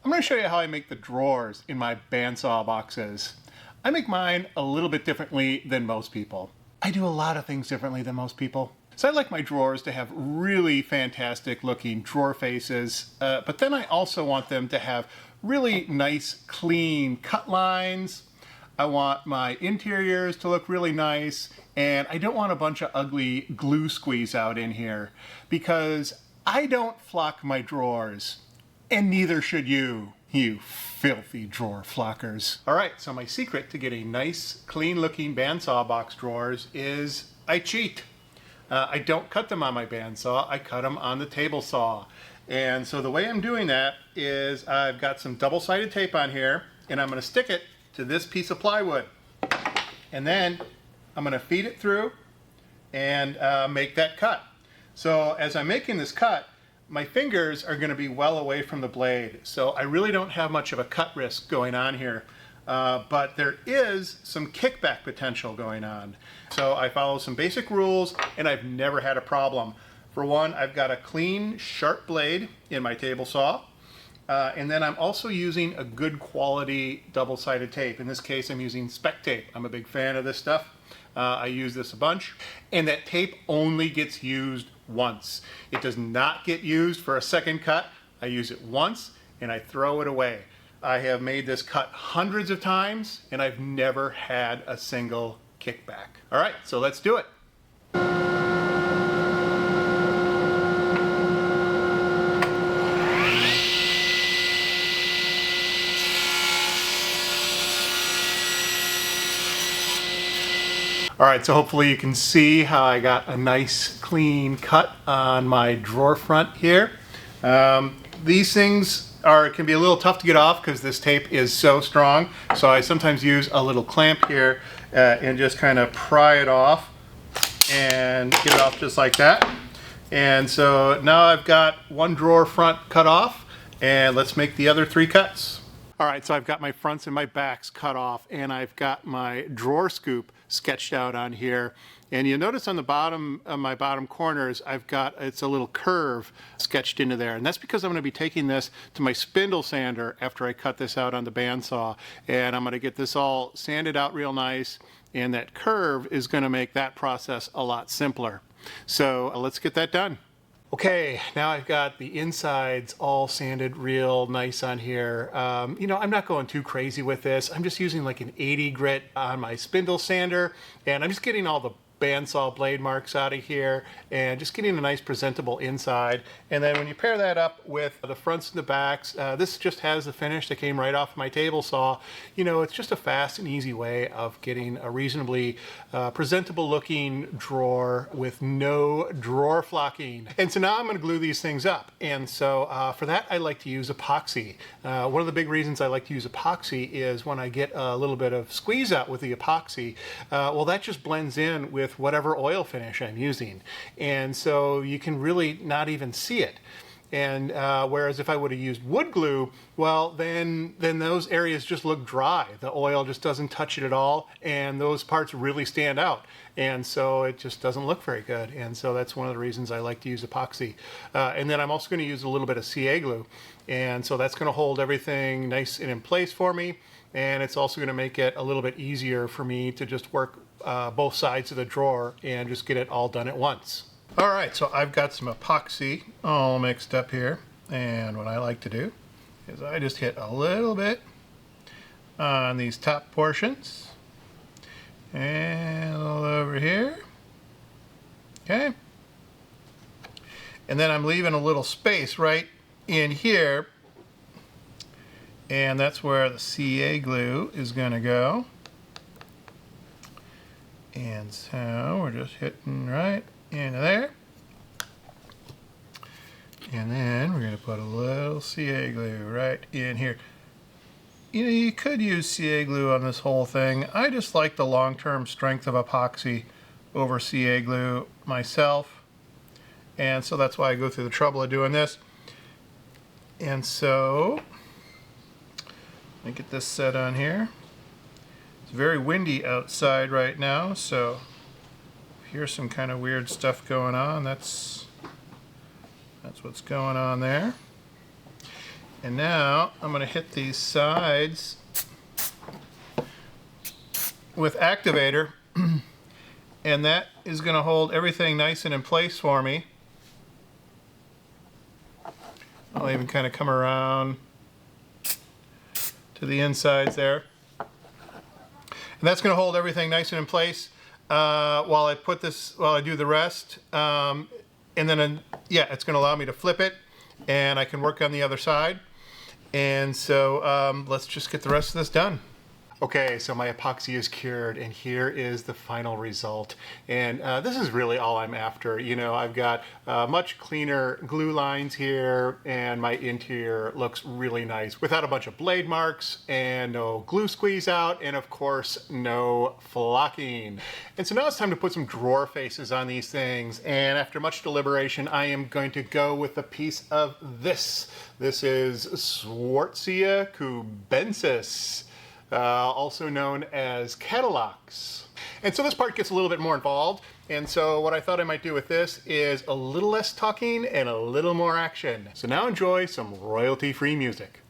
I'm going to show you how I make the drawers in my bandsaw boxes. I make mine a little bit differently than most people. I do a lot of things differently than most people. So I like my drawers to have really fantastic looking drawer faces, but then I also want them to have really nice clean cut lines. I want my interiors to look really nice, and I don't want a bunch of ugly glue squeeze out in here because I don't flock my drawers, and neither should you, you filthy drawer flockers. All right, so my secret to getting nice, clean looking bandsaw box drawers is I cheat. I don't cut them on my bandsaw, I cut them on the table saw. And so the way I'm doing that is I've got some double-sided tape on here, and I'm going to stick it to this piece of plywood. And then I'm going to feed it through and make that cut. So as I'm making this cut, my fingers are going to be well away from the blade. So I really don't have much of a cut risk going on here. But there is some kickback potential going on. So I follow some basic rules, and I've never had a problem. For one, I've got a clean, sharp blade in my table saw. And then I'm also using a good quality double-sided tape. In this case, I'm using spec tape. I'm a big fan of this stuff. I use this a bunch. And that tape only gets used once. It does not get used for a second cut. I use it once and I throw it away. I have made this cut hundreds of times and I've never had a single kickback. All right, so let's do it. All right, so hopefully you can see how I got a nice clean cut on my drawer front here. These things can be a little tough to get off because this tape is so strong. So I sometimes use a little clamp here and just kind of pry it off and get it off just like that. And so now I've got one drawer front cut off, and let's make the other 3 cuts. All right, so I've got my fronts and my backs cut off, and I've got my drawer scoop sketched out on here. And you notice on the bottom, my bottom corners, it's a little curve sketched into there. And that's because I'm going to be taking this to my spindle sander after I cut this out on the bandsaw. And I'm going to get this all sanded out real nice. And that curve is going to make that process a lot simpler. So let's get that done. Okay, now I've got the insides all sanded real nice on here. You know, I'm not going too crazy with this. I'm just using like an 80 grit on my spindle sander, and I'm just getting all the bandsaw blade marks out of here and just getting a nice presentable inside. And then when you pair that up with the fronts and the backs, this just has the finish that came right off my table saw. You know, it's just a fast and easy way of getting a reasonably presentable looking drawer with no drawer flocking. And so now I'm going to glue these things up. And so for that, I like to use epoxy. One of the big reasons I like to use epoxy is when I get a little bit of squeeze out with the epoxy, well, that just blends in with whatever oil finish I'm using. And so you can really not even see it. And whereas if I would have used wood glue, well, then those areas just look dry. The oil just doesn't touch it at all, and those parts really stand out. And so it just doesn't look very good. And so that's one of the reasons I like to use epoxy. And then I'm also going to use a little bit of CA glue. And so that's going to hold everything nice and in place for me. And it's also going to make it a little bit easier for me to just work both sides of the drawer and just get it all done at once. All right, so I've got some epoxy all mixed up here, and what I like to do is I just hit a little bit on these top portions and a little over here. Okay, and then I'm leaving a little space right in here, and that's where the CA glue is going to go. And so we're just hitting right into there. And then we're going to put a little CA glue right in here. You know, you could use CA glue on this whole thing. I just like the long-term strength of epoxy over CA glue myself. And so that's why I go through the trouble of doing this. And so, let me get this set on here. It's very windy outside right now, so here's some kind of weird stuff going on. That's what's going on there. And now I'm going to hit these sides with activator, and that is going to hold everything nice and in place for me. I'll even kind of come around to the insides there. And that's going to hold everything nice and in place while I do the rest. And then, yeah, it's going to allow me to flip it, and I can work on the other side. And so let's just get the rest of this done. Okay, so my epoxy is cured, and here is the final result. And this is really all I'm after. You know, I've got much cleaner glue lines here, and my interior looks really nice without a bunch of blade marks, and no glue squeeze out, and of course, no flocking. And so now it's time to put some drawer faces on these things, and after much deliberation, I am going to go with a piece of this. This is Schwarzia cubensis. Also known as Cadillacs. And so this part gets a little bit more involved, and so what I thought I might do with this is a little less talking and a little more action. So now enjoy some royalty-free music.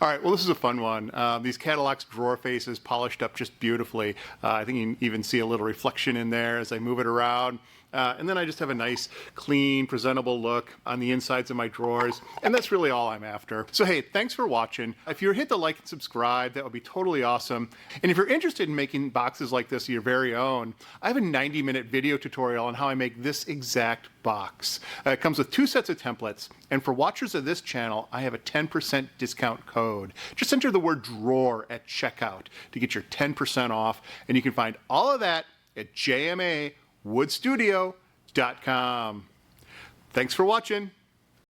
All right, well, this is a fun one. These Cadillacs drawer faces polished up just beautifully. I think you can even see a little reflection in there as I move it around. And then I just have a nice, clean, presentable look on the insides of my drawers. And that's really all I'm after. So hey, thanks for watching. If you hit the like and subscribe, that would be totally awesome. And if you're interested in making boxes like this your very own, I have a 90-minute video tutorial on how I make this exact box. It comes with 2 sets of templates. And for watchers of this channel, I have a 10% discount code. Just enter the word drawer at checkout to get your 10% off. And you can find all of that at jmawoodstudio.com. Thanks for watching.